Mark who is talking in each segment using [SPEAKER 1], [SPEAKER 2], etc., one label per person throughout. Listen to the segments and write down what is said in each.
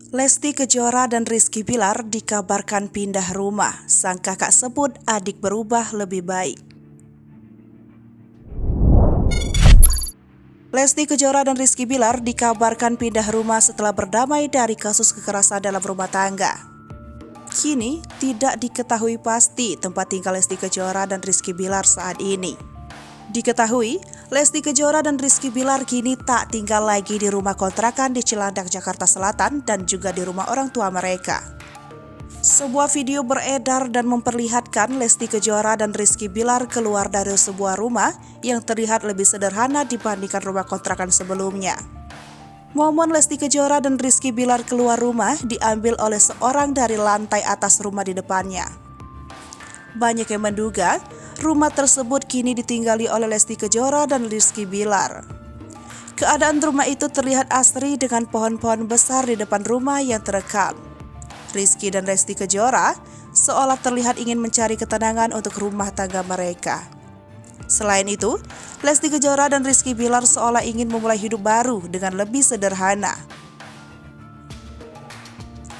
[SPEAKER 1] Lesti Kejora dan Rizky Bilar dikabarkan pindah rumah, sang kakak sebut adik berubah lebih baik. Lesti Kejora dan Rizky Bilar dikabarkan pindah rumah setelah berdamai dari kasus kekerasan dalam rumah tangga. Kini tidak diketahui pasti tempat tinggal Lesti Kejora dan Rizky Bilar saat ini. Diketahui, Lesti Kejora dan Rizky Bilar kini tak tinggal lagi di rumah kontrakan di Cilandak, Jakarta Selatan dan juga di rumah orang tua mereka. Sebuah video beredar dan memperlihatkan Lesti Kejora dan Rizky Bilar keluar dari sebuah rumah yang terlihat lebih sederhana dibandingkan rumah kontrakan sebelumnya. Momen Lesti Kejora dan Rizky Bilar keluar rumah diambil oleh seorang dari lantai atas rumah di depannya. Banyak yang menduga rumah tersebut kini ditinggali oleh Lesti Kejora dan Rizky Bilar. Keadaan rumah itu terlihat asri dengan pohon-pohon besar di depan rumah yang terekam. Rizky dan Lesti Kejora seolah terlihat ingin mencari ketenangan untuk rumah tangga mereka. Selain itu, Lesti Kejora dan Rizky Bilar seolah ingin memulai hidup baru dengan lebih sederhana.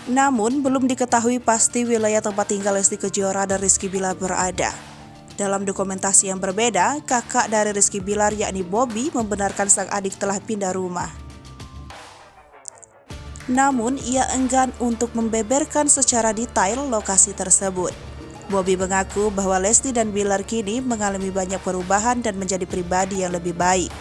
[SPEAKER 1] Namun, belum diketahui pasti wilayah tempat tinggal Lesti Kejora dan Rizky Bilar berada. Dalam dokumentasi yang berbeda, kakak dari Rizky Bilar yakni Bobby membenarkan sang adik telah pindah rumah. Namun, ia enggan untuk membeberkan secara detail lokasi tersebut. Bobby mengaku bahwa Lesti dan Bilar kini mengalami banyak perubahan dan menjadi pribadi yang lebih baik.